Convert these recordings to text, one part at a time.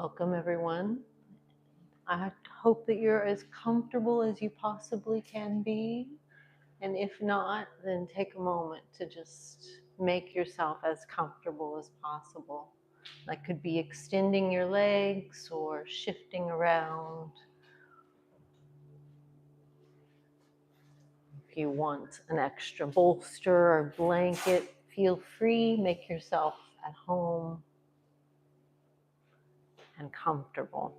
Welcome, everyone. I hope that you're as comfortable as you possibly can be. And if not, then take a moment to just make yourself as comfortable as possible. That could be extending your legs or shifting around. If you want an extra bolster or blanket, feel free, make yourself at home and comfortable.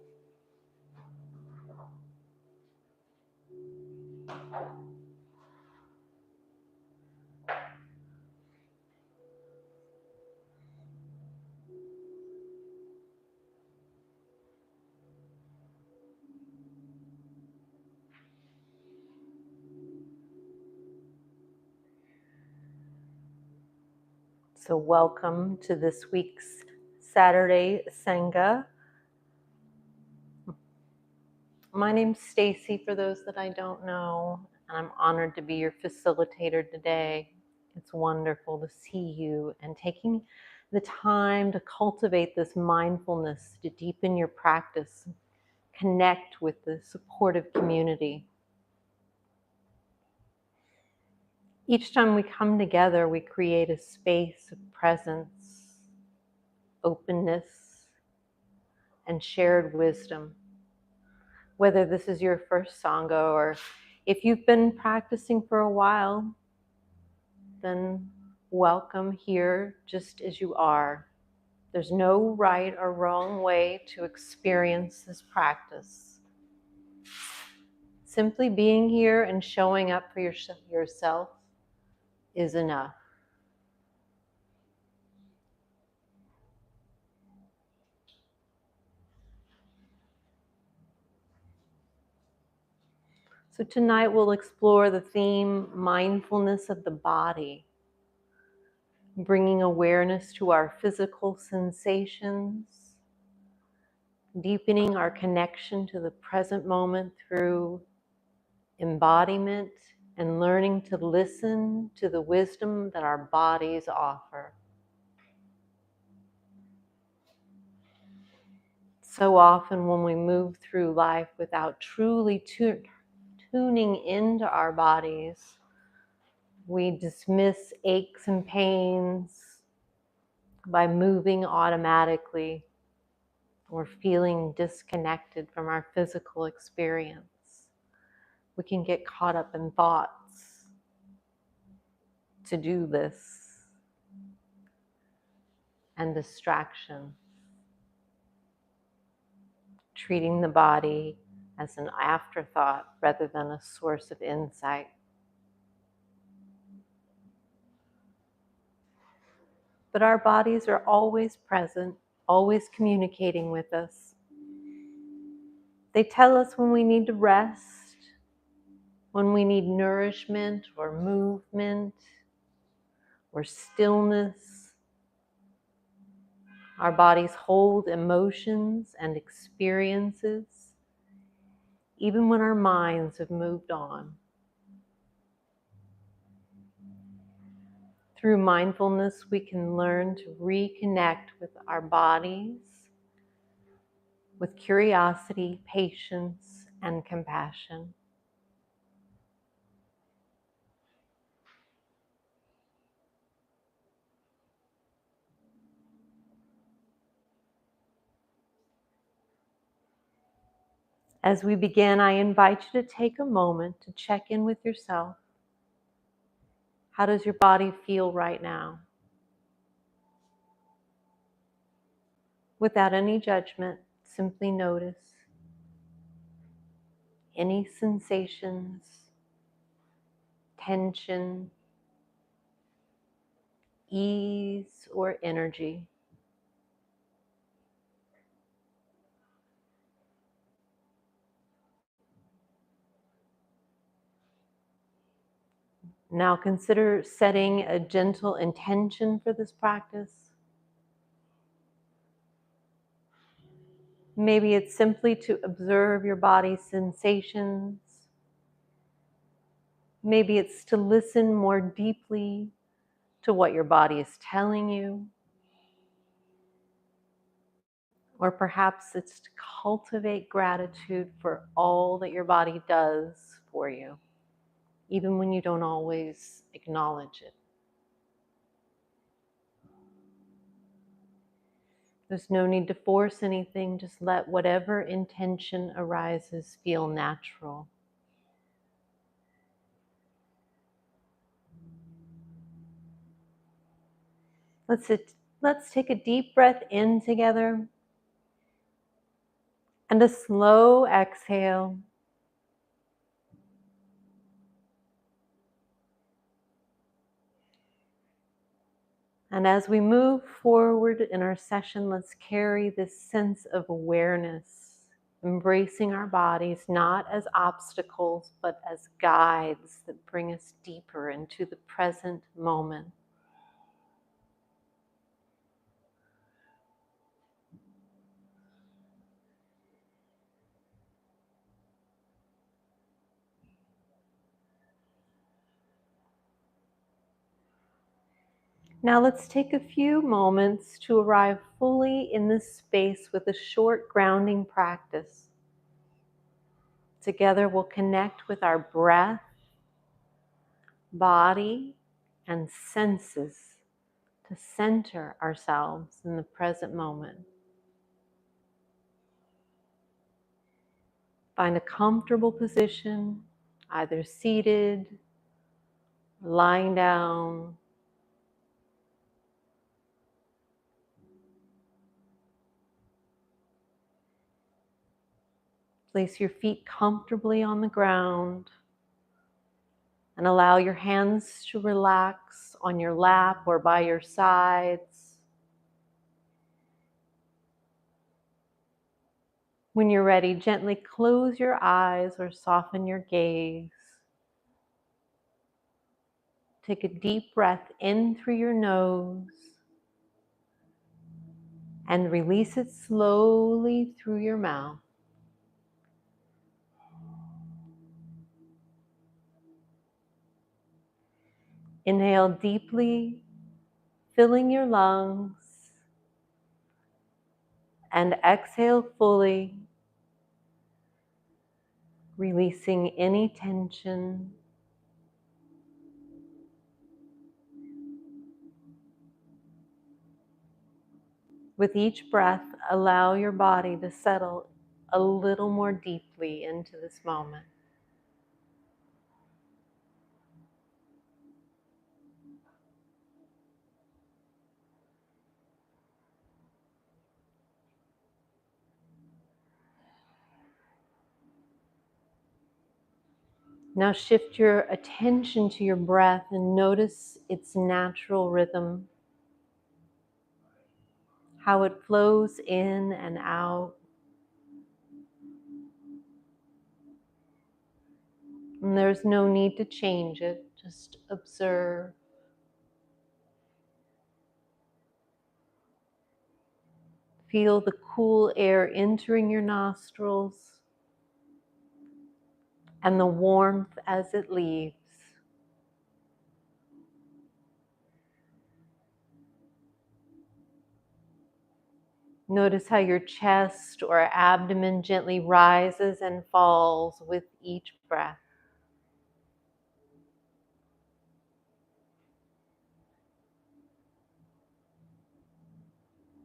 So welcome to this week's Saturday Sangha. My name's Stacy, for those that I don't know, and I'm honored to be your facilitator today. It's wonderful to see you and taking the time to cultivate this mindfulness, to deepen your practice, connect with the supportive community. Each time we come together, we create a space of presence, openness, and shared wisdom. Whether this is your first Sangha or if you've been practicing for a while, then welcome here just as you are. There's no right or wrong way to experience this practice. Simply being here and showing up for yourself is enough. So tonight we'll explore the theme, mindfulness of the body, bringing awareness to our physical sensations, deepening our connection to the present moment through embodiment and learning to listen to the wisdom that our bodies offer. So often when we move through life without truly tuning into our bodies, we dismiss aches and pains by moving automatically or feeling disconnected from our physical experience. We can get caught up in thoughts, to-do lists, and distraction, treating the body as an afterthought rather than a source of insight. But our bodies are always present, always communicating with us. They tell us when we need to rest, when we need nourishment or movement or stillness. Our bodies hold emotions and experiences, even when our minds have moved on. Through mindfulness, we can learn to reconnect with our bodies with curiosity, patience, and compassion. As we begin, I invite you to take a moment to check in with yourself. How does your body feel right now? Without any judgment, simply notice any sensations, tension, ease, or energy. Now consider setting a gentle intention for this practice. Maybe it's simply to observe your body's sensations. Maybe it's to listen more deeply to what your body is telling you. Or perhaps it's to cultivate gratitude for all that your body does for you, even when you don't always acknowledge it. There's no need to force anything, just let whatever intention arises feel natural. Let's take a deep breath in together and a slow exhale. And as we move forward in our session, let's carry this sense of awareness, embracing our bodies not as obstacles, but as guides that bring us deeper into the present moment. Now let's take a few moments to arrive fully in this space with a short grounding practice. Together we'll connect with our breath, body, and senses to center ourselves in the present moment. Find a comfortable position, either seated, lying down. Place your feet comfortably on the ground and allow your hands to relax on your lap or by your sides. When you're ready, gently close your eyes or soften your gaze. Take a deep breath in through your nose and release it slowly through your mouth. Inhale deeply, filling your lungs, and exhale fully, releasing any tension. With each breath, allow your body to settle a little more deeply into this moment. Now shift your attention to your breath and notice its natural rhythm, how it flows in and out. And there's no need to change it, just observe. Feel the cool air entering your nostrils and the warmth as it leaves. Notice how your chest or abdomen gently rises and falls with each breath.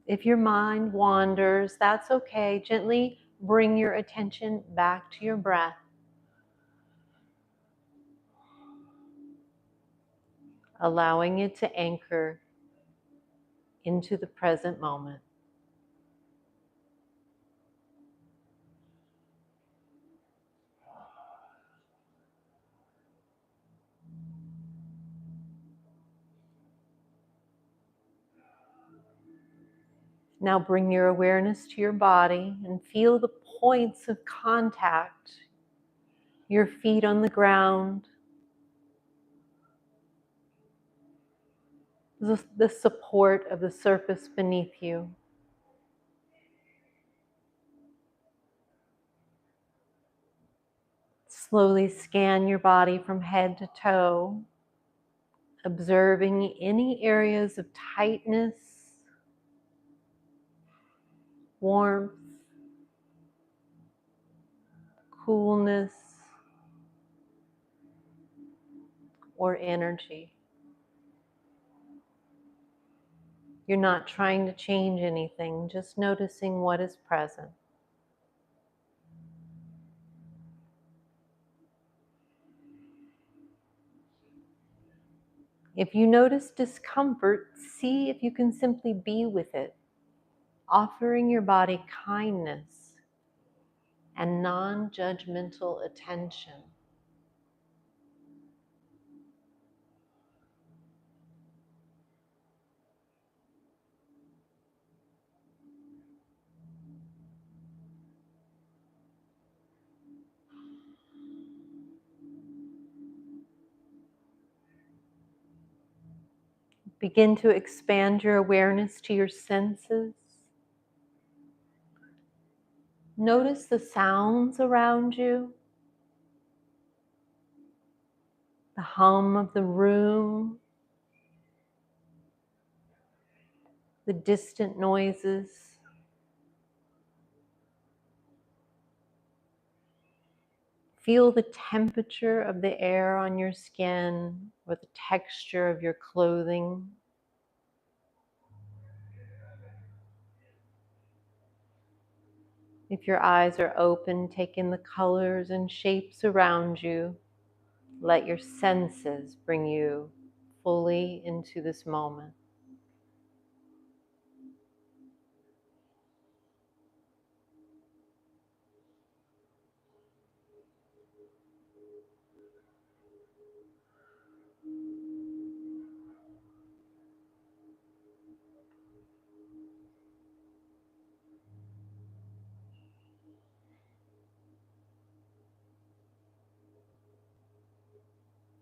If your mind wanders, that's okay. Gently bring your attention back to your breath. Allowing it to anchor into the present moment. Now bring your awareness to your body and feel the points of contact, your feet on the ground, the support of the surface beneath you. Slowly scan your body from head to toe, observing any areas of tightness warmth, coolness, or energy. You're not trying to change anything, just noticing what is present. If you notice discomfort, see if you can simply be with it, offering your body kindness and non-judgmental attention. Begin to expand your awareness to your senses. Notice the sounds around you, the hum of the room, the distant noises. Feel the temperature of the air on your skin or the texture of your clothing. If your eyes are open, take in the colors and shapes around you. Let your senses bring you fully into this moment.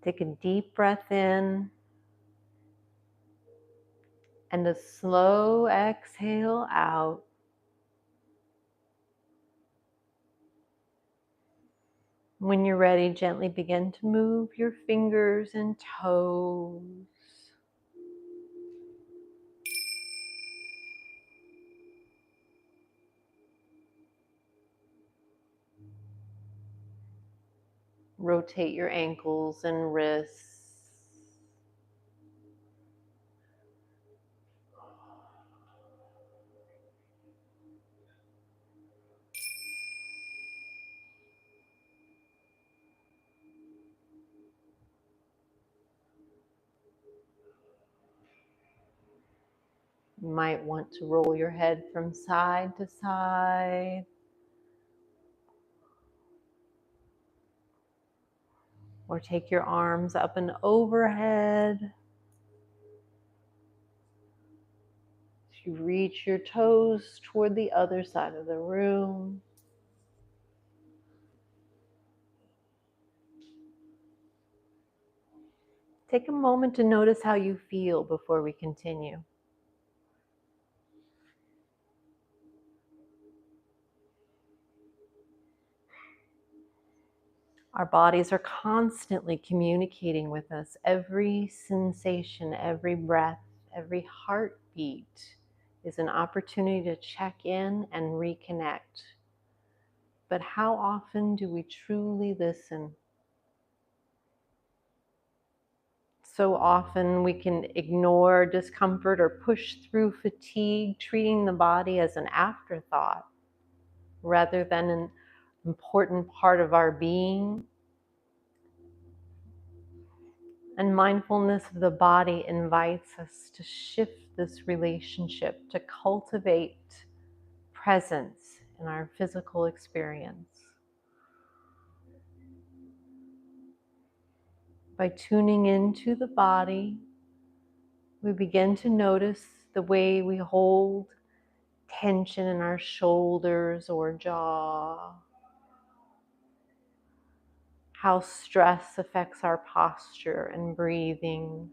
Take a deep breath in and a slow exhale out. When you're ready, gently begin to move your fingers and toes. Rotate your ankles and wrists. You might want to roll your head from side to side. Or take your arms up and overhead. You reach your toes toward the other side of the room. Take a moment to notice how you feel before we continue. Our bodies are constantly communicating with us. Every sensation, every breath, every heartbeat is an opportunity to check in and reconnect. But how often do we truly listen? So often we can ignore discomfort or push through fatigue, treating the body as an afterthought rather than an important part of our being. And mindfulness of the body invites us to shift this relationship, to cultivate presence in our physical experience. By tuning into the body, we begin to notice the way we hold tension in our shoulders or jaw, how stress affects our posture and breathing,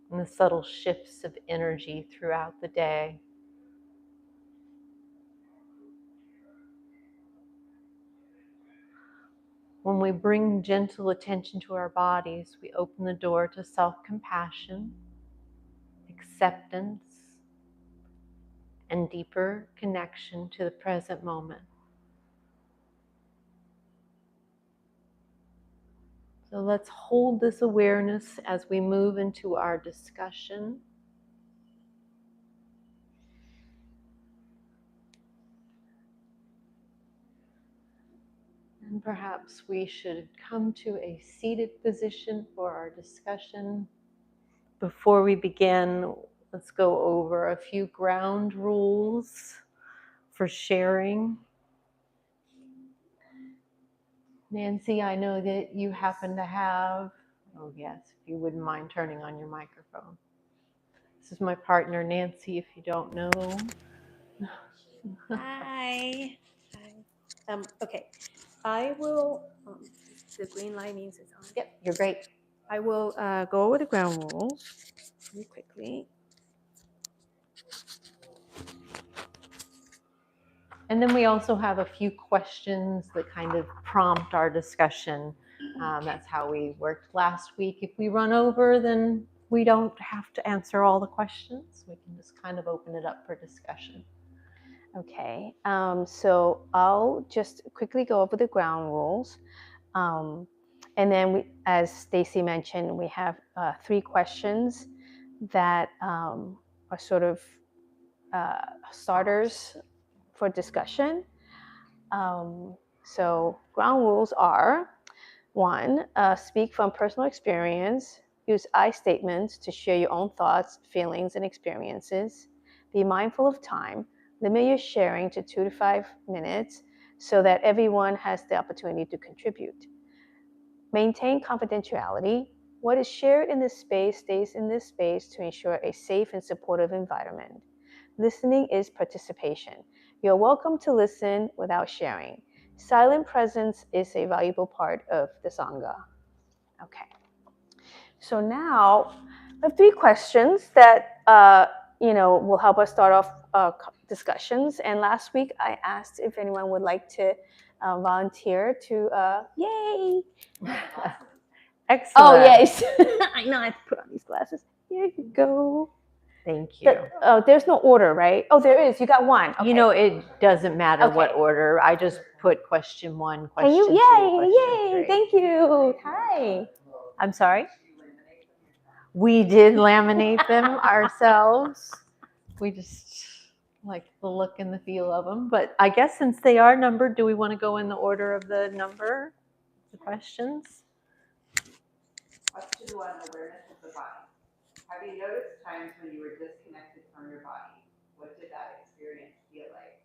and the subtle shifts of energy throughout the day. When we bring gentle attention to our bodies, we open the door to self-compassion, acceptance, and deeper connection to the present moment. So let's hold this awareness as we move into our discussion. And perhaps we should come to a seated position for our discussion. Before we begin, let's go over a few ground rules for sharing. Nancy, I know that you happen to have, oh yes, if you wouldn't mind turning on your microphone. This is my partner, Nancy, if you don't know. Hi. Okay. I will, the green light means it's on. Yep, you're great. I will go over the ground rules really quickly. And then we also have a few questions that kind of prompt our discussion. That's how we worked last week. If we run over, then we don't have to answer all the questions. We can just kind of open it up for discussion. Okay. So I'll just quickly go over the ground rules. And then, as Stacy mentioned, we have 3 questions that are sort of starters for discussion. So ground rules are: 1, speak from personal experience. Use I statements to share your own thoughts, feelings, and experiences. Be mindful of time. Limit your sharing to 2 to 5 minutes so that everyone has the opportunity to contribute. Maintain confidentiality. What is shared in this space stays in this space to ensure a safe and supportive environment. Listening is participation. You're welcome to listen without sharing. Silent presence is a valuable part of the Sangha. Okay. So now I have 3 questions that will help us start off discussions. And last week I asked if anyone would like to volunteer to yay. Excellent. Oh yes, I know I have to put on these glasses. Here you go. Thank you. There's no order, right? Oh, there is. You got one. Okay. You know, it doesn't matter Okay. what order. I just put question 1, question 2, Yay! question 3. Thank you. Hi. I'm sorry? We did laminate them ourselves. We just like the look and the feel of them. But I guess since they are numbered, do we want to go in the order of the number, the questions? Question 1, awareness of the body. Have you noticed times when you were disconnected from your body? What did that experience feel like?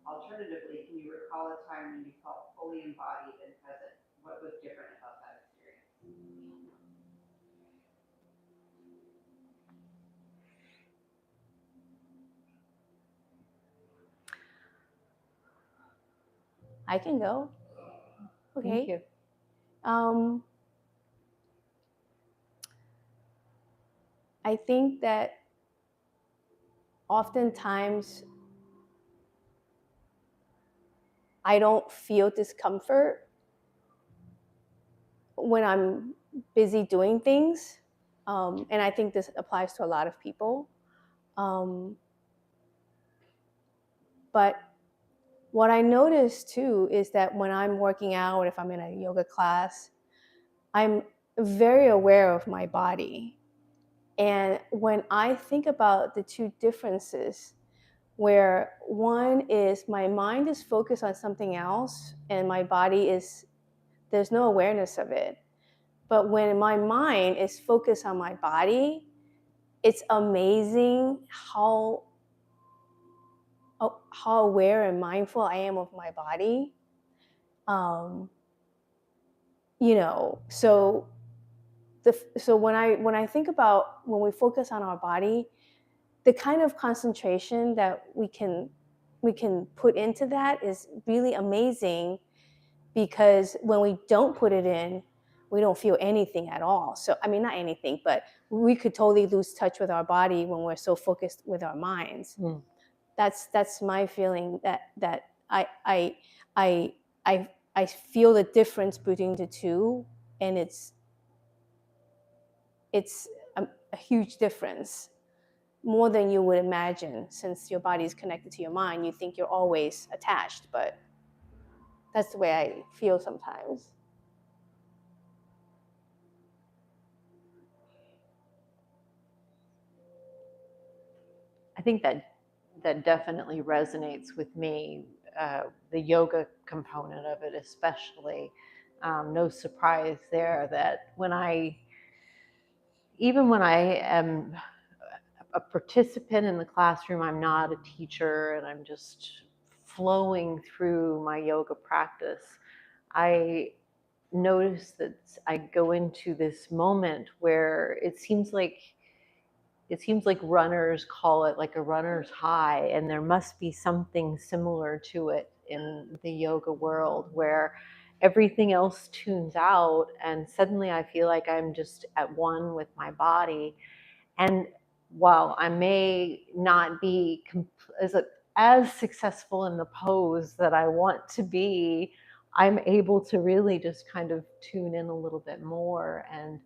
Alternatively, can you recall a time when you felt fully embodied and present? What was different about that experience? I can go. Okay. Thank you. I think that oftentimes I don't feel discomfort when I'm busy doing things. And I think this applies to a lot of people. But what I notice too is that when I'm working out, if I'm in a yoga class, I'm very aware of my body. And when I think about the 2 differences, where one is my mind is focused on something else and my body there's no awareness of it. But when my mind is focused on my body, it's amazing how aware and mindful I am of my body. So when I think about when we focus on our body, the kind of concentration that we can put into that is really amazing, because when we don't put it in, we don't feel anything at all. So I mean, not anything, but we could totally lose touch with our body when we're so focused with our minds. That's my feeling, that I feel the difference between the 2, and it's a huge difference. more than you would imagine. Since your body is connected to your mind, you think you're always attached, but that's the way I feel sometimes. I think that definitely resonates with me. The yoga component of it, especially. No surprise there that even when I am a participant in the classroom, I'm not a teacher, and I'm just flowing through my yoga practice. I notice that I go into this moment where it seems like runners call it like a runner's high, and there must be something similar to it in the yoga world where everything else tunes out and suddenly I feel like I'm just at one with my body. And while I may not be as successful in the pose that I want to be, I'm able to really just kind of tune in a little bit more, and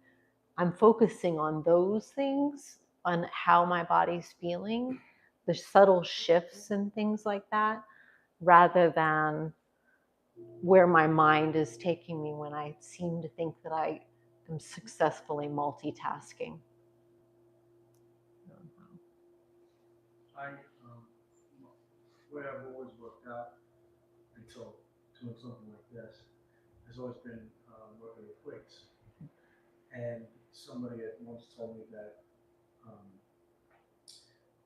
I'm focusing on those things, on how my body's feeling, the subtle shifts and things like that, rather than where my mind is taking me when I seem to think that I am successfully multitasking. Where I've always worked out until doing something like this has always been working with weights. And somebody had once told me that, um,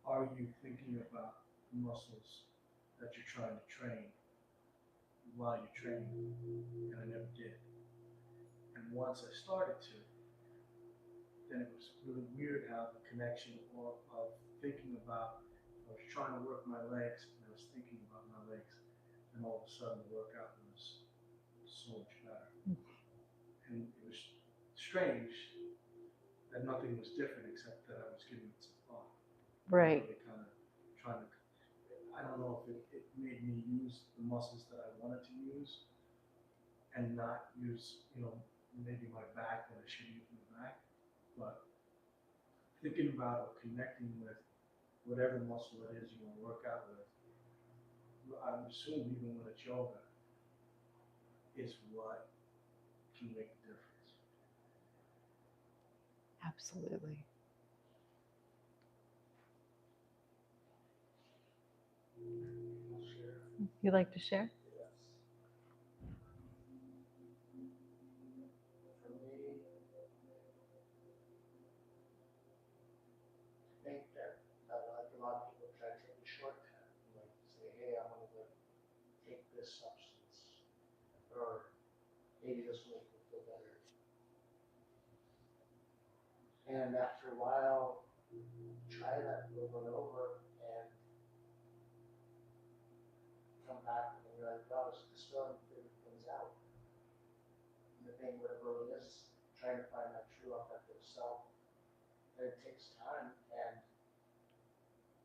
are you thinking about the muscles that you're trying to train while you're training? And I never did. And once I started to, then it was really weird how the connection of thinking about, I was trying to work my legs and I was thinking about my legs, and all of a sudden the workout was so much better. And it was strange that nothing was different except that I was giving it some thought. Right. Really kind of trying to, I don't know if it made me use the muscles that I wanted to use and not use, maybe my back when I should use my back. But thinking about or connecting with whatever muscle it is you want to work out with, I would assume even when it's yoga, is what can make the difference. Absolutely. You like to share? Yes. For me, I think that like a lot of people try to take a shortcut, like say, hey, I want to take this substance, or maybe this will make me feel better. And after a while, try that over and over, and come back and you're like, wow, this still haven't figured things out. And the thing, whatever it is, trying to find that true authentic self, and it takes time, and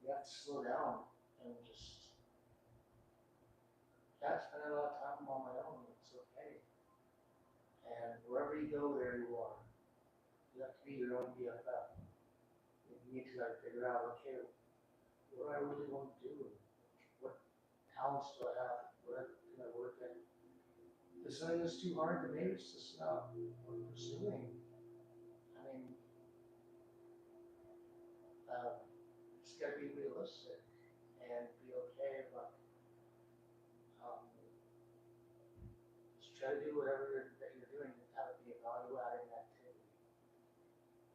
you have to slow down and just, yeah, spend a lot of time on my own. It's okay. And wherever you go, there you are. You have to be your own BFF. You need to like figure out, okay, what do I really want to do? What talents do I have? What can I work in? If something is too hard, then maybe it's just not worth pursuing. I mean, just gotta be realistic and be okay. But just try to do whatever that you're doing. Have it be a value-adding activity.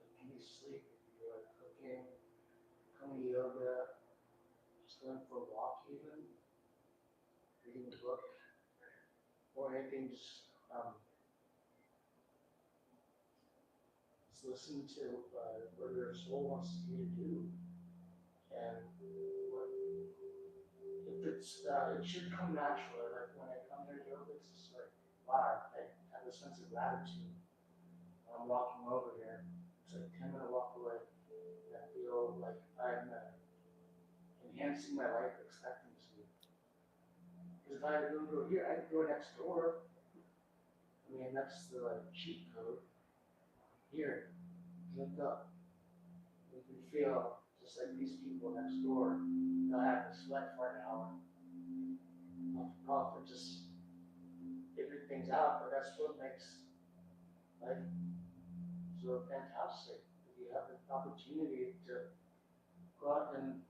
It can be sleep, it can be like cooking, coming to yoga, just going for a walk, even reading a book, or anything. Just listen to what your soul wants you to do, and what, if it's it should come naturally. Like when I come here to yoga, it's just like, wow, I have a sense of gratitude. When I'm walking over here, it's like 10-minute walk away, and I feel like I'm enhancing my life expectancy. Because if I don't go here, I can go next door. I mean, that's the like cheat code. Here, look up. You can feel just just like these people next door, they'll have to sweat for an hour off and just figure things out, but that's what makes life so fantastic. You have the opportunity to go out and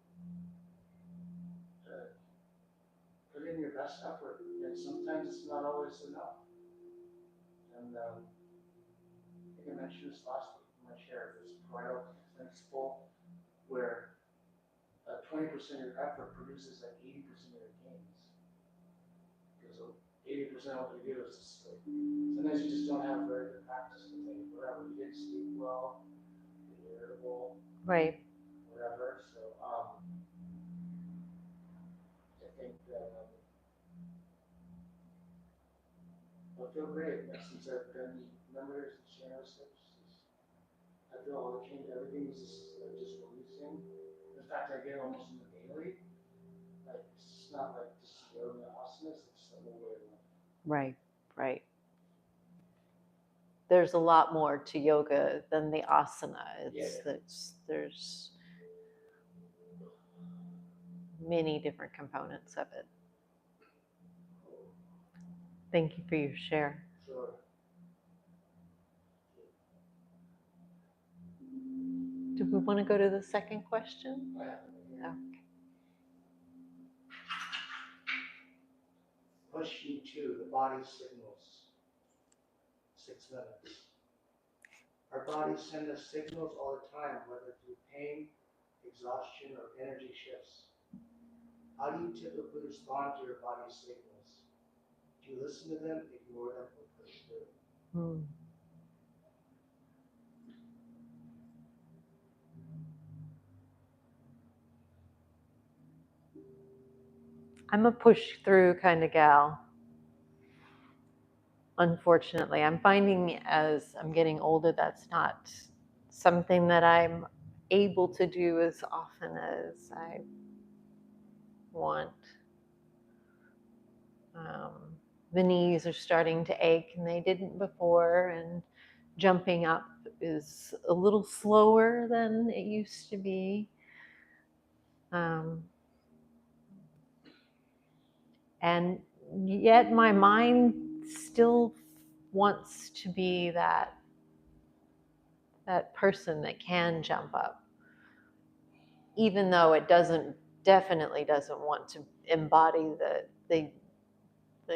put in your best effort, and sometimes it's not always enough. And I think I mentioned this last week in my share, this Pareto principle where 20% of your effort produces like 80% of your gains. Because 80% of what you do is just like, sometimes you just don't have very good practice to think, whatever, you didn't sleep well, you're irritable, Right. whatever. So I think that I feel great since I've done members and sharing steps. I feel all the change, everything is just releasing. In fact, I get almost in the daily. Like it's not like just yoga asanas, it's the whole way of life. Right, right. There's a lot more to yoga than the asana. There's many different components of it. Thank you for your share. Sure. Do we want to go to the second question? Yeah. Okay. Question 2, the body signals. 6 minutes. Our bodies send us signals all the time, whether through pain, exhaustion, or energy shifts. How do you typically respond to your body's signals? Do you listen to them, ignore them, or push through? I'm a push through kind of gal. Unfortunately, I'm finding as I'm getting older, that's not something that I'm able to do as often as I want. The knees are starting to ache, and they didn't before, and jumping up is a little slower than it used to be. And yet my mind still wants to be that person that can jump up, even though it definitely doesn't want to embody the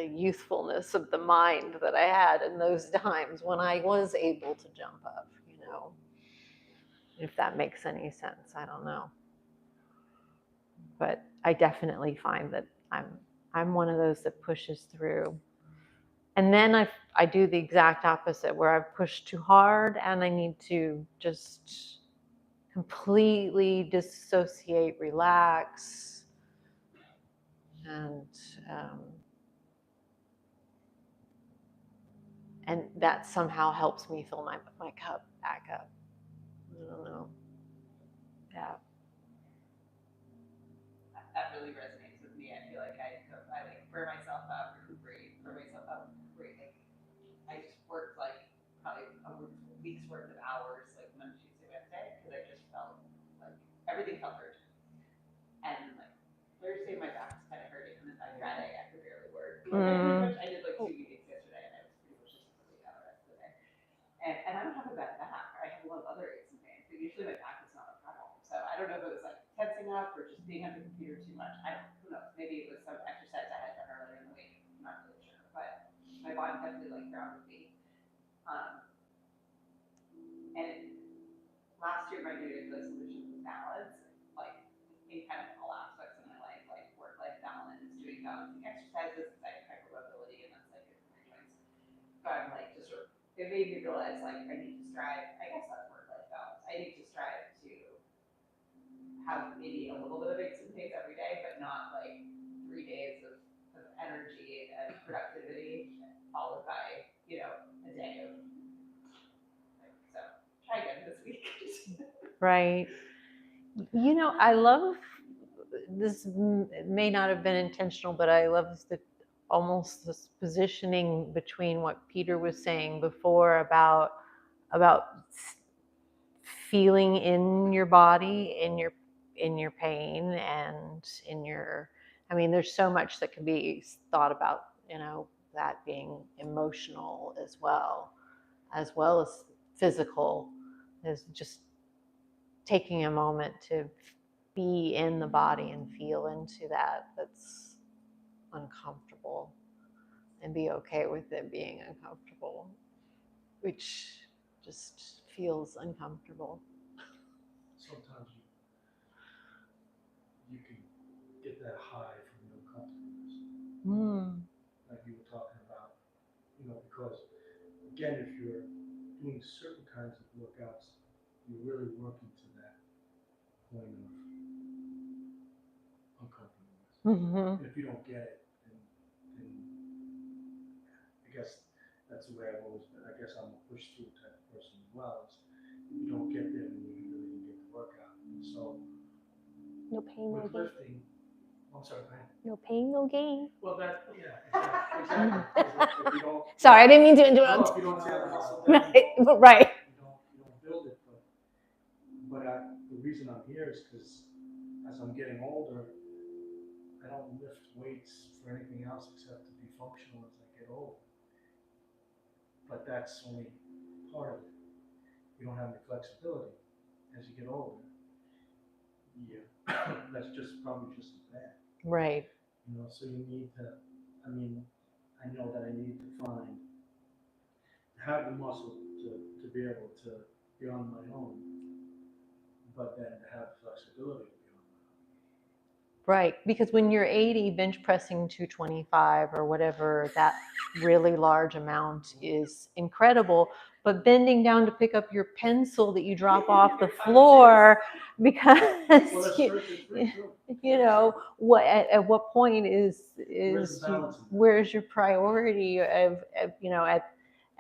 youthfulness of the mind that I had in those times when I was able to jump up, if that makes any sense. I don't know. But I definitely find that I'm one of those that pushes through. And then I do the exact opposite, where I've pushed too hard and I need to just completely dissociate, relax, and that somehow helps me fill my cup back up. I don't know. Yeah. That really resonates with me. I feel like I like burn myself up, recuperate, Like I just worked like probably a week's worth of hours, like Monday, Tuesday, Wednesday, because I just felt like everything felt urgent. And like Thursday, my back's kind of hurting, and then by Friday, I could barely work. I did like 2 meetings yesterday, and I was pretty much just completely out the rest of the day. And I don't have a bad back. I have a lot of other aches and pains, but usually my back is not a problem. So I don't know if it was like tensing up or just being at the computer too much. Who knows? Maybe it was some exercise I had done earlier in the week. I'm not really sure, but my body definitely like grounded me. And last year, my New Year's resolution was balance, like in kind of all aspects of my life, like work-life balance, doing balancing exercises, because I have hypermobility, and that's like good for my joints. But I'm like, it made me realize like I need to strive. I guess that's work-life balance. I need to strive to have maybe a little bit of aches and pains every day, but not like 3 days of energy and productivity followed by a day of so try again this week. Right. I love this. May not have been intentional, but I love almost this positioning between what Peter was saying before about feeling in your body, in your in your pain and in your, I mean, there's so much that can be thought about, that being emotional as well as physical, is just taking a moment to be in the body and feel into that's uncomfortable and be okay with it being uncomfortable, which just feels uncomfortable. Sometimes you can get that high from the uncomfortableness, like you were talking about, because again, if you're doing certain kinds of workouts, you're really working to that point of uncomfortableness. And if you don't get it, then I guess that's the way I've always been. I guess I'm a push through type of person as well. Is if you don't get there, then you really didn't get the workout. And so No pain, no with gain. lifting, I'm sorry, man. No pain, no gain. Well, exactly. If you don't, Sorry, I didn't mean to no, interrupt. if you don't tear the muscle Right, down, right. you don't build it. But the reason I'm here is because as I'm getting older, I don't lift weights for anything else except to be functional as I get older. But that's only part of it. You don't have any flexibility as you get older. Yeah, that's probably just as bad. Right. So you need to, I mean, I know that I need to have the muscle to be able to be on my own, but then to have flexibility to be on my own. Right, because when you're 80, bench pressing 225 or whatever, that really large amount is incredible. But bending down to pick up your pencil that you drop off the floor, because at what point where's your priority of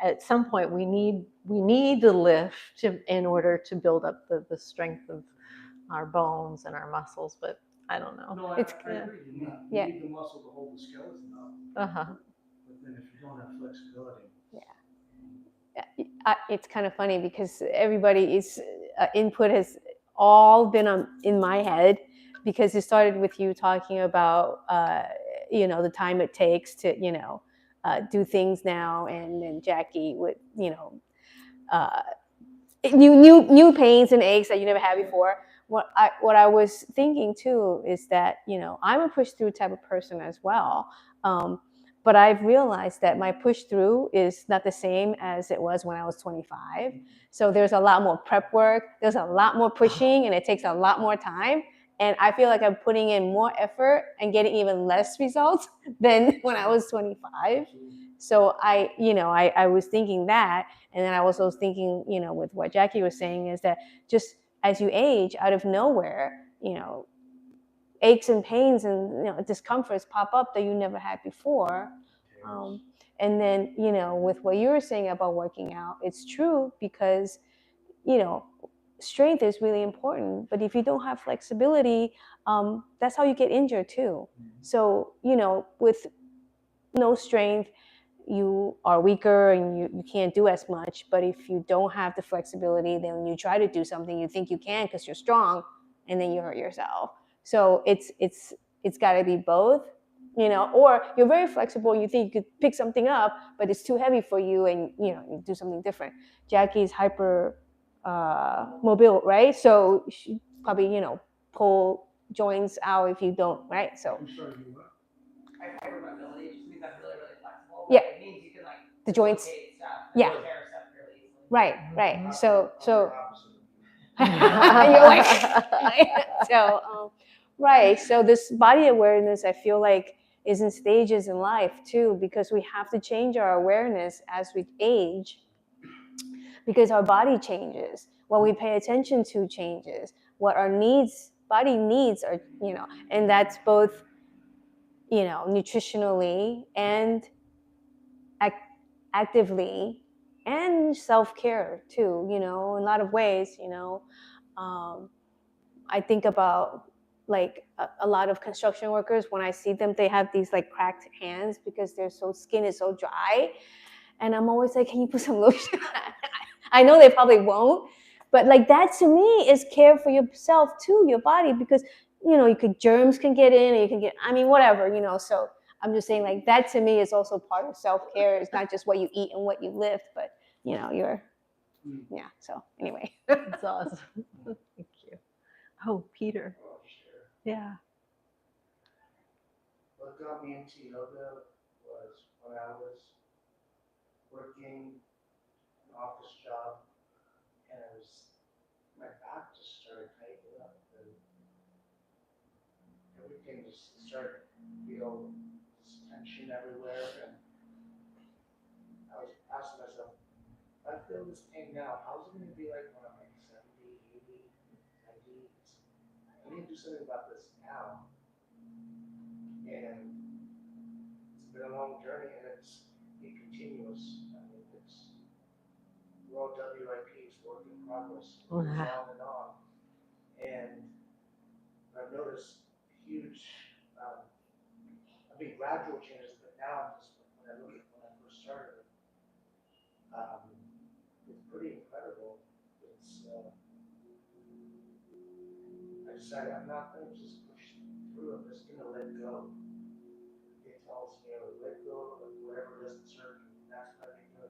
at some point we need to lift in order to build up the strength of our bones and our muscles, but I don't know. No, I agree. You need the muscle to hold the skeleton up. But then if you don't have flexibility. It's kind of funny because everybody's input has all been in my head, because it started with you talking about the time it takes to do things now, and then Jackie with new pains and aches that you never had before. What I was thinking too is that I'm a push through type of person as well, but I've realized that my push through is not the same as it was when I was 25. So there's a lot more prep work, there's a lot more pushing, and it takes a lot more time. And I feel like I'm putting in more effort and getting even less results than when I was 25. So I was thinking that, and then I was also thinking, with what Jackie was saying, is that just as you age, out of nowhere, aches and pains and discomforts pop up that you never had before. And then with what you were saying about working out, it's true, because strength is really important, but if you don't have flexibility, that's how you get injured too. So with no strength, you are weaker and you can't do as much. But if you don't have the flexibility, then when you try to do something, you think you can because you're strong, and then you hurt yourself. So it's got to be both, or you're very flexible, you think you could pick something up, but it's too heavy for you, and you do something different. Jackie's hyper mobile, right? So she probably pull joints out if you don't, right? So Hypermobility just means I'm really, really flexible. Yeah. It means you can the joints. stuff. Yeah. Tear stuff really easily. Right. So You're so right. So this body awareness, I feel like, is in stages in life too, because we have to change our awareness as we age, because our body changes. What we pay attention to changes. What our body needs are, and that's both, nutritionally and actively, and self-care too, in a lot of ways. I think about like a lot of construction workers. When I see them, they have these like cracked hands because their skin is so dry, and I'm always like, can you put some lotion? I know they probably won't, But like that to me is care for yourself too, your body, because germs can get in, and you can get, I mean, whatever, so I'm just saying, like, that to me is also part of self-care. It's not just what you eat and what you lift, but so anyway. That's awesome. Thank you. Oh, Peter. Oh, sure. Yeah. What got me into yoga was when I was working an office job, and my back just started tightening up, and everything just started to feel this tension everywhere, and I was asking myself, if I feel this pain now, how's it going to be like when I'm like 70, 80, 90? I need to do something about this now. And it's been a long journey, and it's continuous. I mean, we're all WIPs, work in progress. It goes on and on. And I've noticed huge, gradual changes, but now just when I look at when I first started, it's pretty incredible. I decided I'm not going to just push through. I'm just going to let go. It tells me to let go of whatever doesn't serve me. That's what I think of.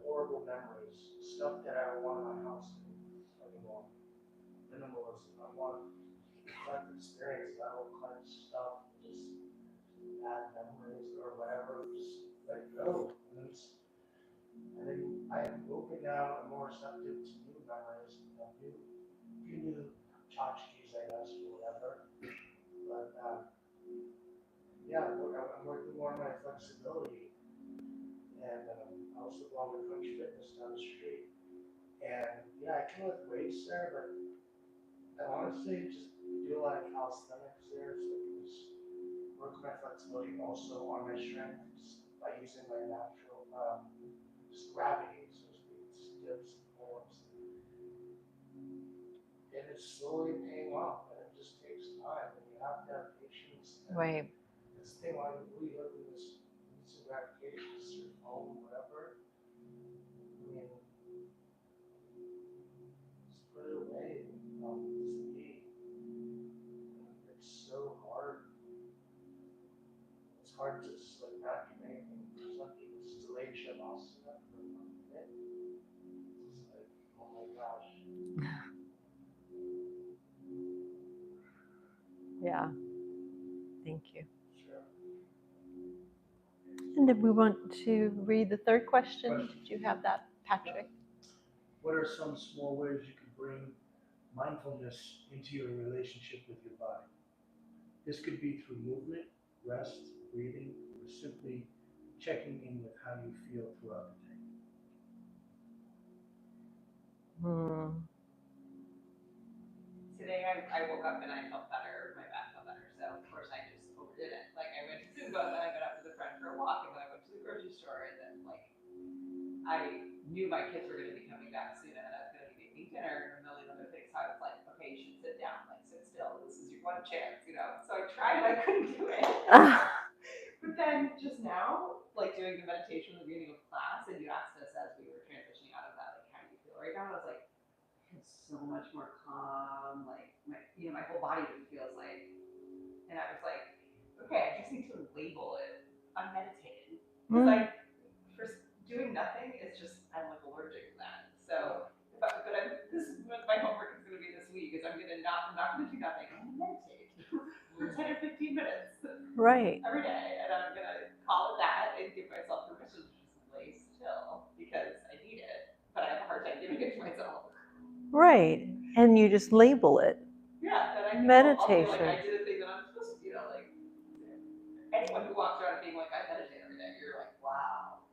Horrible memories, stuff that I don't want in my house anymore. Minimalism. I want collect experiences. I don't collect stuff, just bad memories or whatever. Just let go. And then I am open now and more receptive to new memories, new tchotchkes, I guess, or whatever. But I'm working more on my flexibility. And I also belong to Coach Fitness down the street. And I can lift weights there, but I honestly just do a lot of calisthenics there, so I can just work my flexibility and also on my strength just by using my natural, just gravity, so to speak, just dips and pulls. And it's slowly paying off, and it just takes time, and you have to have patience. Right. This thing, why we live in this instant gratification, your phone, whatever. I mean, just put it away. Just be. It's so hard. It's hard to just like not do anything. For some people, it's just delayed shavasana for 1 minute. It's like, oh my gosh. Yeah. Thank you. Sure. And did we want to read the third question? Did you have that, Patrick? What are some small ways you can bring mindfulness into your relationship with your body? This could be through movement, rest, breathing, or simply checking in with how you feel throughout the day. Today I woke up and I felt better, my back felt better, so of course I just overdid it. Like I went to Zumba, then I got up with a friend for a walk, and then I went to the grocery store, and then like I knew my kids were going to be coming back soon, and I was going to be making dinner and a million other things. So I was like, okay, you should sit down, like sit still. This is your one chance, So I tried, and I couldn't do it. But then just now, like doing the meditation at the beginning of class, and you asked us as we were transitioning out of that, like, how do you feel right now? And I was like, I feel so much more calm. Like my whole body just feels like, and I was like, okay, I just need to label it. I'm meditating. Because like for doing nothing, it's just I'm like allergic to that. So, this is what my homework is going to be this week. Is I'm not going to do nothing. I'm going to meditate for 10 or 15 minutes. Right. Every day, and I'm going to call it that and give myself permission to just lay still because I need it, but I have a hard time giving it to myself. Right. And you just label it. Yeah, and I think meditation. I'll feel like I did a thing that I'm supposed to do. Like anyone who walks around being like I meditate every day, you're like, wow,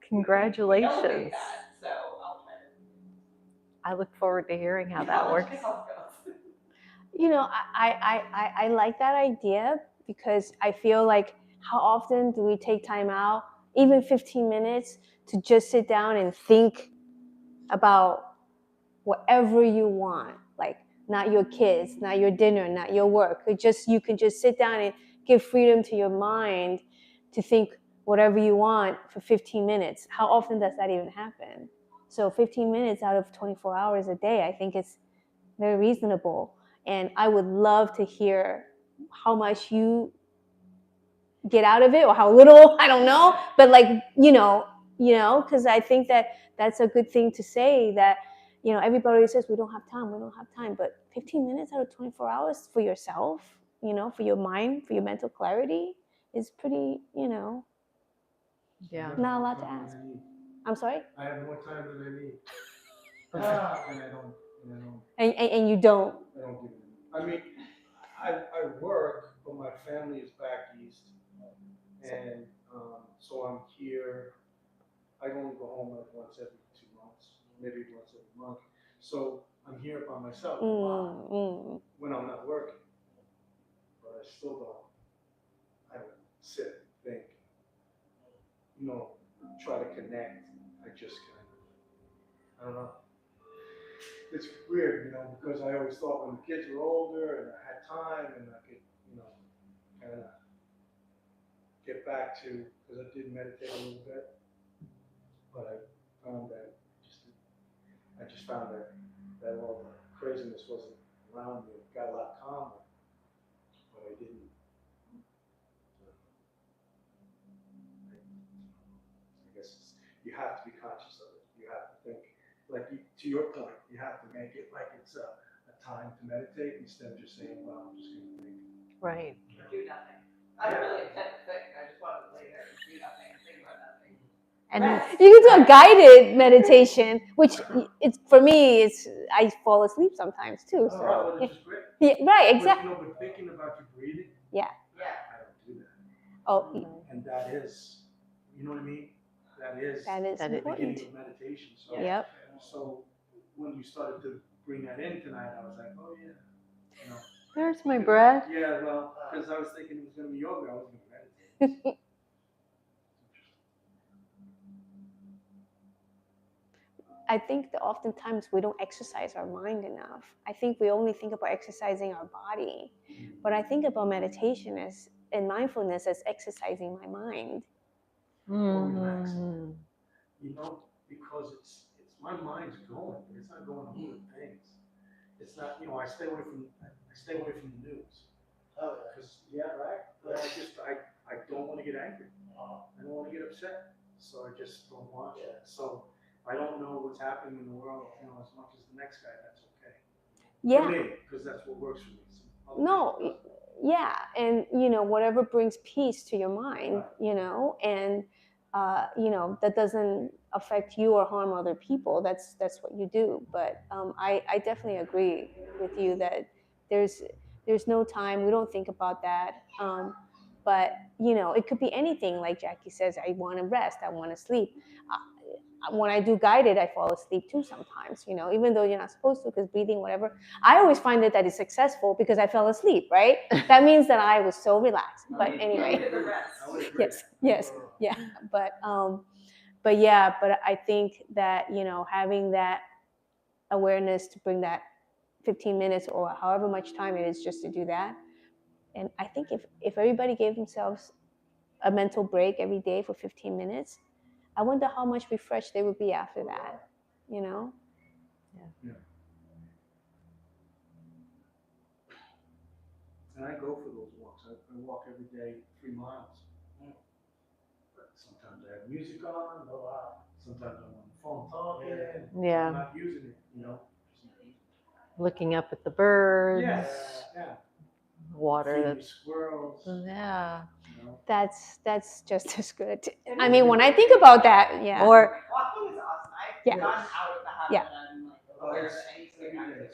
Congratulations. Elevate that. So I'll try it. I look forward to hearing how that works. I like that idea because I feel like how often do we take time out, even 15 minutes, to just sit down and think about whatever you want, like not your kids, not your dinner, not your work. You can just sit down and give freedom to your mind to think whatever you want for 15 minutes. How often does that even happen? So 15 minutes out of 24 hours a day, I think it's very reasonable. And I would love to hear how much you get out of it or how little, I don't know. But like, because I think that that's a good thing to say, that, everybody says we don't have time. But 15 minutes out of 24 hours for yourself, for your mind, for your mental clarity is pretty, Yeah. not a lot to ask. I'm sorry? I have more time than I need. And I don't. And you don't. I don't give it. I mean, I work, but my family is back east, and so I'm here. I only go home like once every 2 months, maybe once every month. So I'm here by myself a lot when I'm not working. But I still don't. I don't sit and think. Try to connect. I just kind of. I don't know. It's weird, because I always thought when the kids were older and I had time and I could, kind of get back to, because I did meditate a little bit, but I found that I just found that all the craziness wasn't around me. It got a lot calmer, but I didn't. I guess you have to be conscious of it. You have to think, to your point, you have to make it like it's a time to meditate instead of just saying, well, I'm just going to think. Right. Do nothing. I don't really intend to think. I just want to lay there and do nothing and think about nothing. And you can do a guided meditation, which it's for me. I fall asleep sometimes too. So Well, which is great. yeah, right, exactly. But thinking about your breathing. Yeah. I don't do that. Oh. And that is, you know what I mean? That is important. the beginning of meditation. So, Yep. So when you started to bring that in tonight, I was like, oh yeah. There's my breath. Yeah, well, because I was thinking it was going to be yoga. I wasn't going to meditate. I think that oftentimes we don't exercise our mind enough. I think we only think about exercising our body, but I think about meditation and mindfulness as exercising my mind. Or relaxing. Because it's my mind's going. It's not going on other things. It's not. I stay away from the news. Because right. I don't want to get angry. I don't want to get upset. So I just don't watch it. So I don't know what's happening in the world, as much as the next guy. That's okay. Yeah. For me, because that's what works for me. No. Yeah, and whatever brings peace to your mind, and that doesn't affect you or harm other people. That's what you do. But I definitely agree with you that there's no time. We don't think about that. But it could be anything. Like Jackie says, I want to rest. I want to sleep. When I do guided, I fall asleep too sometimes, even though you're not supposed to, because breathing, whatever. I always find that is successful because I fell asleep, right? That means that I was so relaxed. But anyway, yes, yeah. But I think that, having that awareness to bring that 15 minutes or however much time it is just to do that. And I think if everybody gave themselves a mental break every day for 15 minutes, I wonder how much refreshed they would be after that, Yeah. And I go for those walks. I walk every day 3 miles. But sometimes I have music on. Sometimes I'm on the phone talking. Yeah. I'm not using it, Looking up at the birds. Yeah. Water. Feeding squirrels. Yeah. That's just as good. I mean, when I think about that, yeah. Or walking is awesome. I've gotten out of the habit Yeah. and I'm like, where anything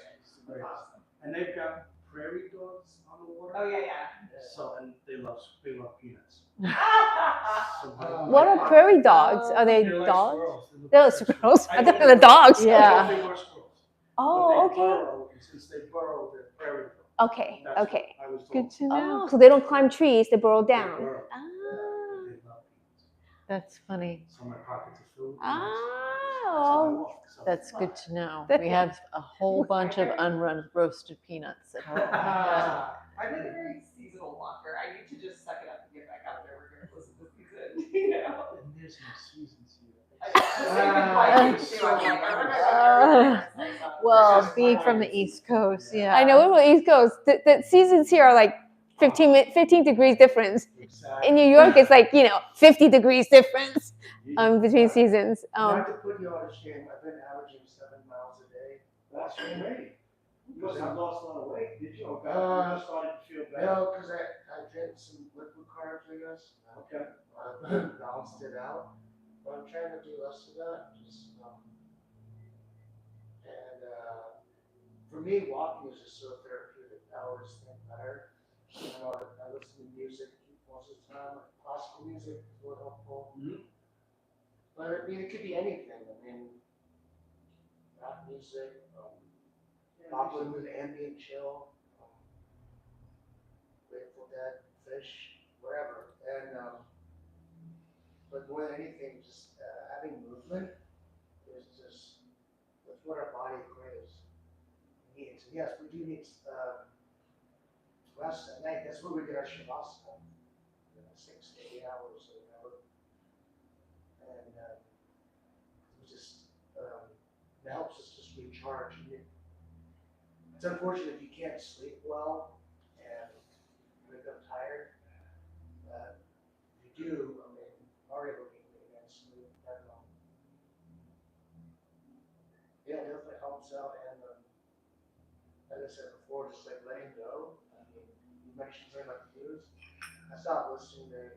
Awesome. And they've got prairie dogs on the water. Oh yeah. So and they love peanuts. What are prairie dogs? Are they They're like dogs? squirrels. They're squirrels. I thought they were dogs. Yeah. I think they were squirrels. Oh, But they okay. burrow, and since they burrow, they're prairie dogs. Okay. That's what Okay. I was told. Good to know. Oh, so they don't climb trees; they burrow down. They burrow. Ah. They love peanuts. That's funny. So my pockets are filled. Oh. That's good to know. We have a whole bunch of unroasted peanuts at home. I'm like a very seasonal walker. I need to just suck it up and get back out there regardless of the season. And there's no seasons here. I Well, being from the East Coast, yeah. I know we're from the East Coast. The seasons here are like 15 degrees difference. In New York, it's like 50 degrees difference between seasons. Not to put you on a shame, I've been averaging 7 miles a day. That's great. You must have lost a lot of weight, did you? Or you just started to feel better? No, because I did some liquid carbs, I guess. Okay. Balanced it out. But I'm trying to do less of that. For me, walking is just so therapeutic. I always think better. I listen to music most of the time. Like classical music is really helpful. Mm-hmm. But I mean, it could be anything. I mean, rap music, popular with ambient chill, Grateful Dead, Fish, whatever. But more than anything, just having movement is just that's what our body craves. Needs. And yes, we do need rest at night. That's where we get our shavasana, 6 to 8 hours or whatever. And it just it helps us just recharge. It's unfortunate if you can't sleep well and wake up tired. If you do, I mean, already looking against sleep. Yeah, it definitely helps out. And as I said before, just like letting go. I mean, you mentioned something about the news. I stopped listening to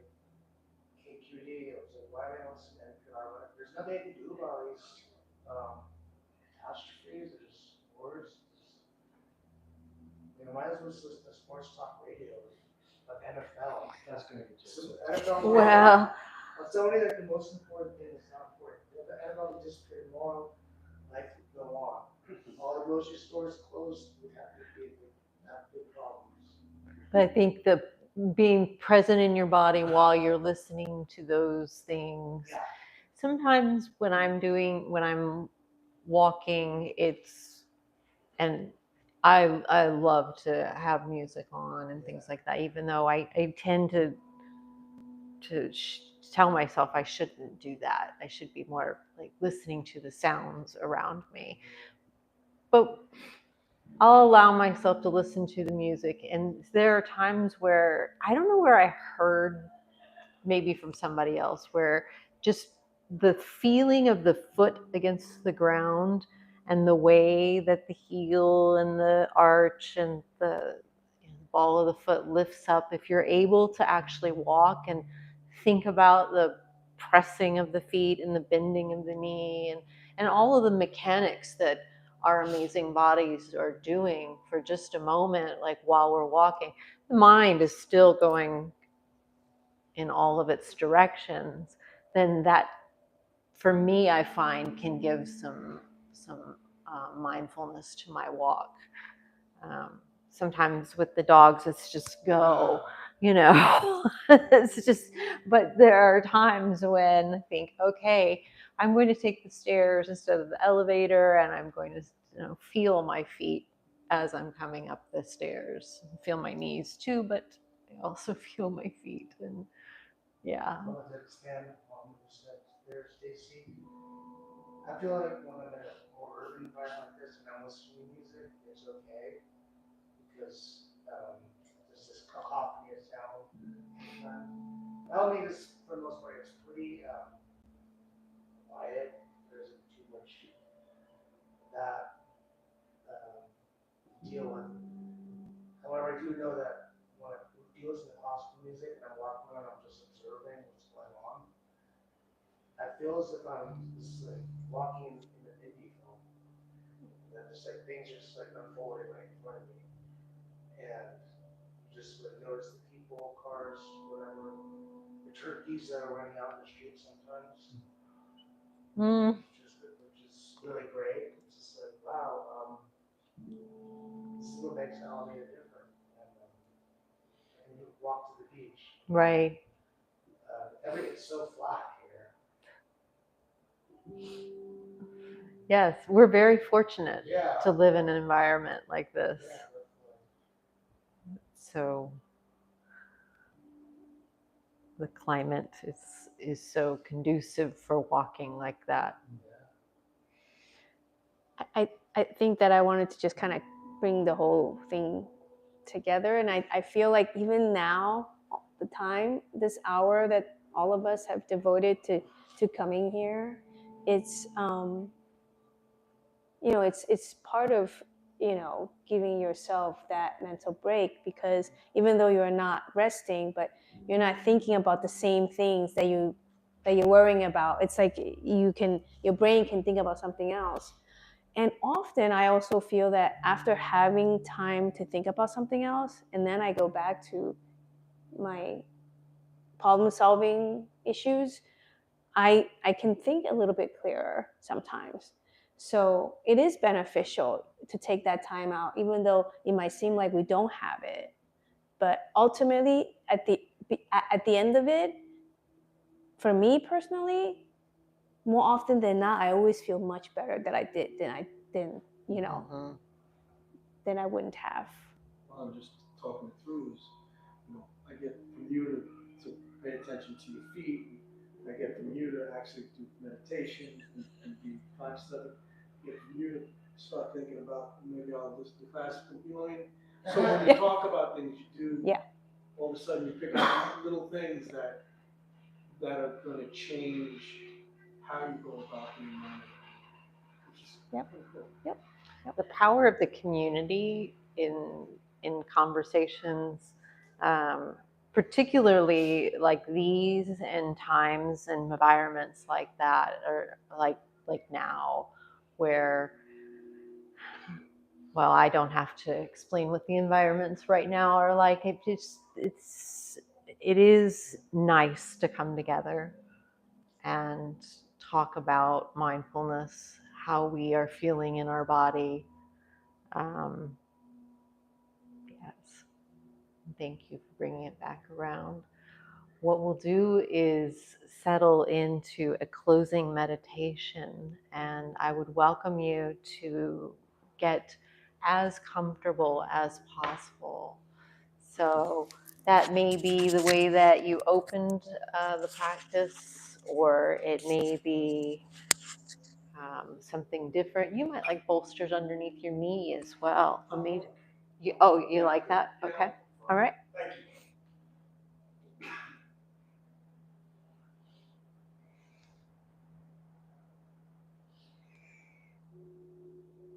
KQD. I was like, why am I listening to NPR? There's nothing I can do about these catastrophes. They're just wars. Might as well listen to sports talk radio, like NFL. That's going to get you. NFL. Well, I'll tell you that the most important thing is not important. The NFL just pay tomorrow, life would go on. All the grocery stores closed, we'd have big problems. but I think the being present in your body while you're listening to those things. Yeah. Sometimes when I'm walking, and I love to have music on and things like that, even though I tend to tell myself I shouldn't do that. I should be more like listening to the sounds around me. But I'll allow myself to listen to the music. And there are times where I don't know where I heard, maybe from somebody else, where just the feeling of the foot against the ground and the way that the heel and the arch and the ball of the foot lifts up, if you're able to actually walk and think about the pressing of the feet and the bending of the knee and all of the mechanics that our amazing bodies are doing for just a moment, like while we're walking, the mind is still going in all of its directions, then that, for me, I find can give some mindfulness to my walk. Sometimes with the dogs, it's just go, it's just, but there are times when I think, okay, I'm going to take the stairs instead of the elevator, and I'm going to feel my feet as I'm coming up the stairs. Feel my knees too, but I also feel my feet. And yeah. I want to expand on what you said there, Stacy. I feel like when I'm in a more urban environment like this and I'm listening to music, it's okay because there's this cacophony of sound. Alameda, for the most part, it's pretty quiet. There isn't too much that deal with. However, I do know that when I do listen to classical music and I'm walking around, I'm just observing what's going on. I feel as if I'm just like walking in an indie film. And just like things are just like unfolding right in front of me. And just like notice the people, cars, whatever. The turkeys that are running out in the street sometimes. Which is really great. It's just like, wow, this is what makes Alameda different. And you walk to the beach. Right. Everything's so flat here. Yes, we're very fortunate Yeah. to live in an environment like this. Yeah. So the climate is so conducive for walking like that. Yeah. I think that I wanted to just kind of bring the whole thing together. And I feel like even now, the time, this hour that all of us have devoted to coming here, it's it's part of giving yourself that mental break, because even though you're not resting, but you're not thinking about the same things that you're worrying about. It's like your brain can think about something else. And often I also feel that after having time to think about something else, and then I go back to my problem solving issues, I can think a little bit clearer sometimes. So it is beneficial to take that time out, even though it might seem like we don't have it. But ultimately, at the end of it, for me personally, more often than not, I always feel much better than I did than than I wouldn't have. Well, I'm just talking through is, I get from you to pay attention to your feet. I get from you to actually do meditation and be conscious of it. I get from you to start thinking about maybe I'll just do classical healing. So when you talk about things you do, all of a sudden you pick up little things that are going to change how you go about being mindful. Yep. The power of the community in conversations, particularly like these, and times and environments like that, or like now, where, well, I don't have to explain what the environments right now are like. It is nice to come together and talk about mindfulness, how we are feeling in our body. Yes, thank you for bringing it back around. What we'll do is settle into a closing meditation, and I would welcome you to get as comfortable as possible. So that may be the way that you opened the practice, or it may be something different. You might like bolsters underneath your knee as well. You like that? Okay. All right.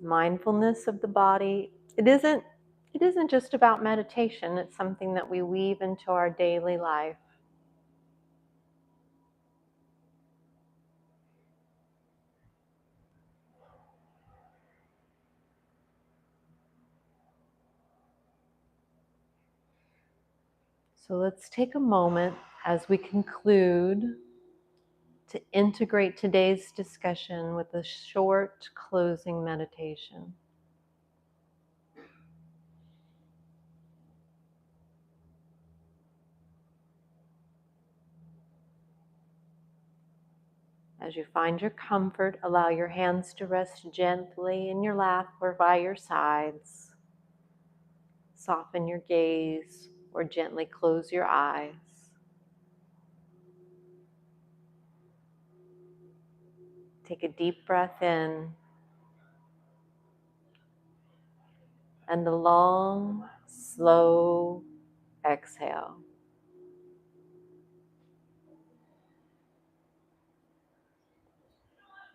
Mindfulness of the body. It isn't just about meditation. It's something that we weave into our daily life. So let's take a moment as we conclude to integrate today's discussion with a short closing meditation. As you find your comfort, allow your hands to rest gently in your lap or by your sides. Soften your gaze or gently close your eyes. Take a deep breath in, and a long, slow exhale.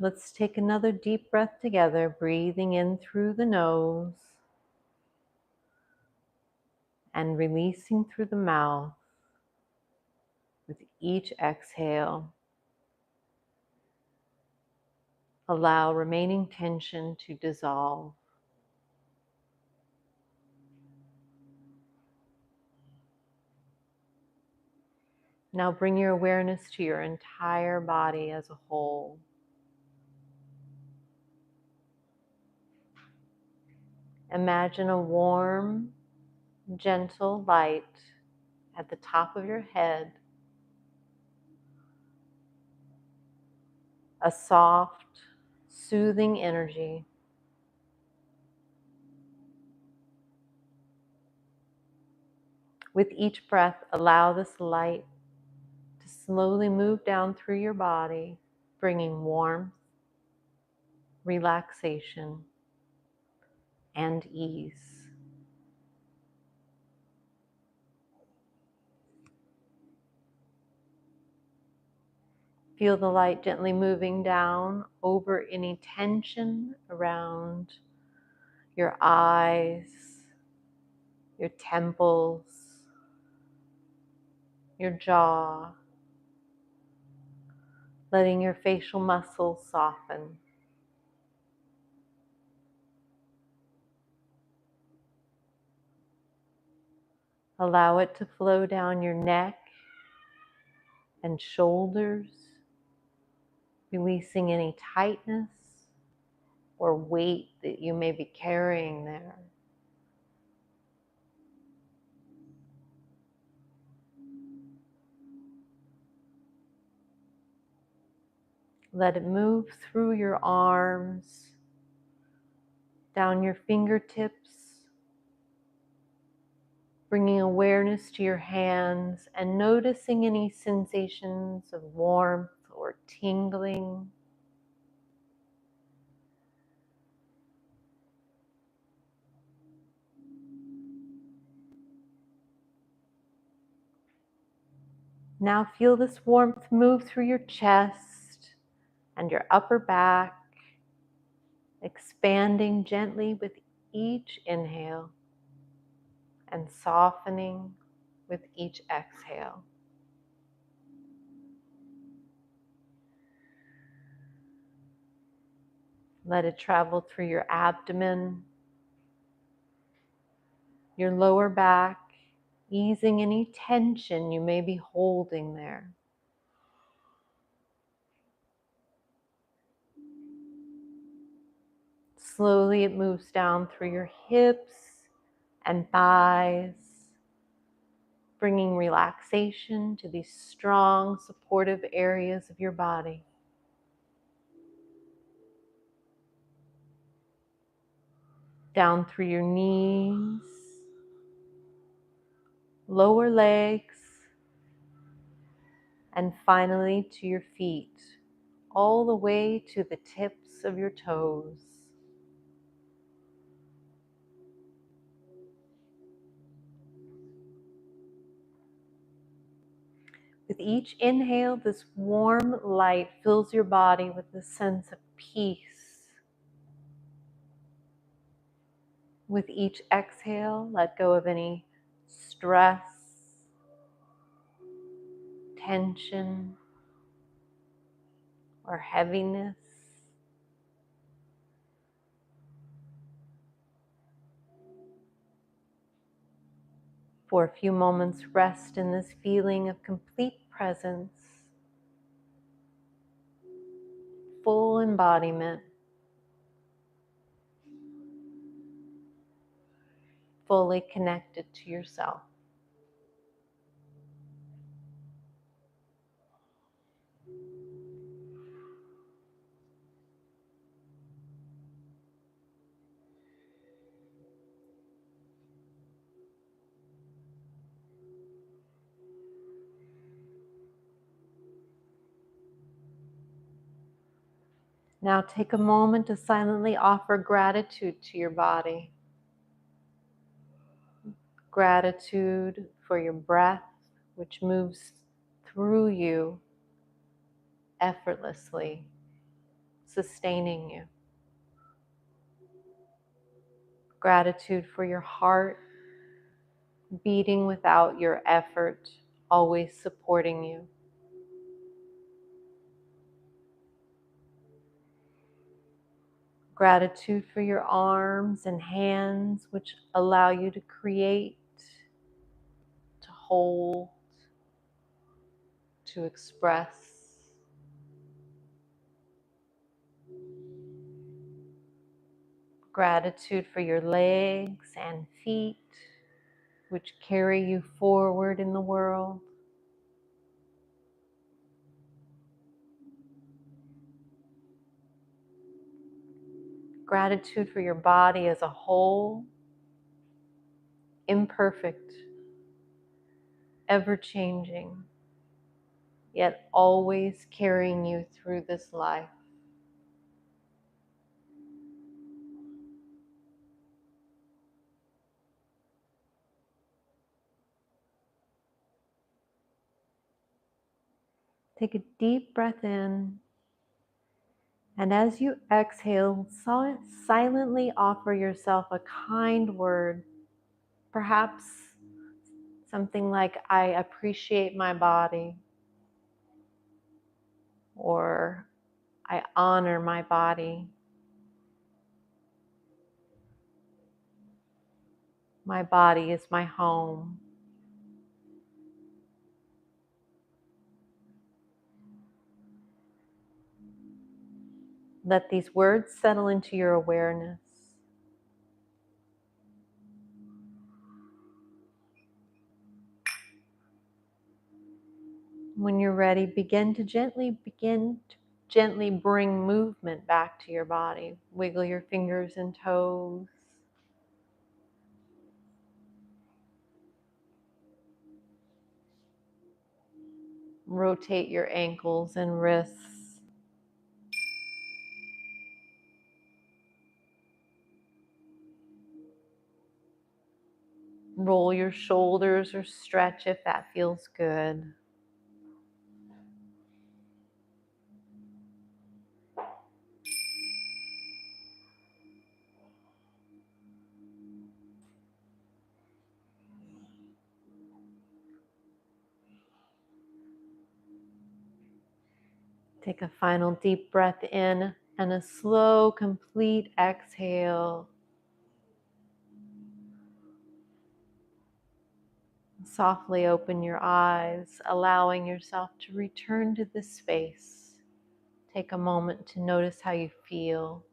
Let's take another deep breath together, breathing in through the nose and releasing through the mouth with each exhale. Allow remaining tension to dissolve. Now bring your awareness to your entire body as a whole. Imagine a warm, gentle light at the top of your head, a soft, soothing energy. With each breath, allow this light to slowly move down through your body, bringing warmth, relaxation, and ease. Feel the light gently moving down over any tension around your eyes, your temples, your jaw, letting your facial muscles soften. Allow it to flow down your neck and shoulders, releasing any tightness or weight that you may be carrying there. Let it move through your arms, down your fingertips, bringing awareness to your hands and noticing any sensations of warmth or tingling. Now feel this warmth move through your chest and your upper back, expanding gently with each inhale and softening with each exhale. Let it travel through your abdomen, your lower back, easing any tension you may be holding there. Slowly it moves down through your hips and thighs, bringing relaxation to these strong, supportive areas of your body. Down through your knees, lower legs, and finally to your feet, all the way to the tips of your toes. With each inhale, this warm light fills your body with a sense of peace. With each exhale, let go of any stress, tension, or heaviness. For a few moments, rest in this feeling of complete presence, full embodiment, fully connected to yourself. Now take a moment to silently offer gratitude to your body. Gratitude for your breath, which moves through you effortlessly, sustaining you. Gratitude for your heart, beating without your effort, always supporting you. Gratitude for your arms and hands, which allow you to create, to hold, to express. Gratitude for your legs and feet, which carry you forward in the world. Gratitude for your body as a whole, imperfect, ever-changing, yet always carrying you through this life. Take a deep breath in, and as you exhale, silently offer yourself a kind word, perhaps something like, I appreciate my body, or I honor my body. My body is my home. Let these words settle into your awareness. When you're ready, begin to gently bring movement back to your body. Wiggle your fingers and toes. Rotate your ankles and wrists. Roll your shoulders or stretch if that feels good. Take a final deep breath in and a slow, complete exhale. Softly open your eyes, allowing yourself to return to this space. Take a moment to notice how you feel.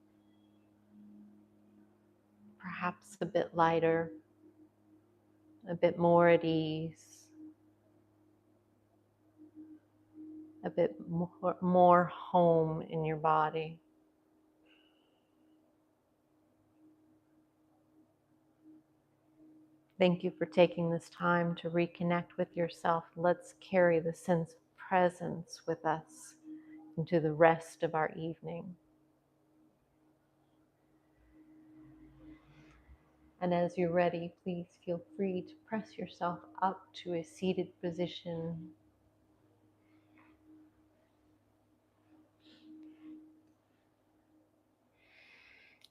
Perhaps a bit lighter, a bit more at ease, a bit more home in your body. Thank you for taking this time to reconnect with yourself. Let's carry the sense of presence with us into the rest of our evening. And as you're ready, please feel free to press yourself up to a seated position.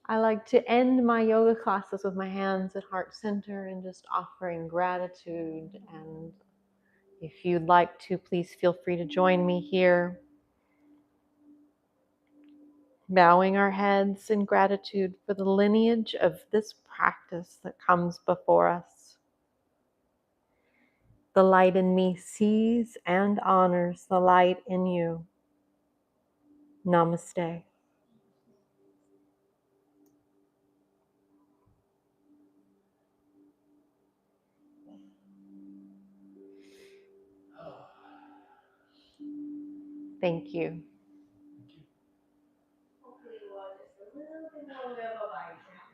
I like to end my yoga classes with my hands at heart center and just offering gratitude. And if you'd like to, please feel free to join me here. Bowing our heads in gratitude for the lineage of this practice that comes before us. The light in me sees and honors the light in you. Namaste. Thank you. Hopefully, just a little bit longer. Bye-bye.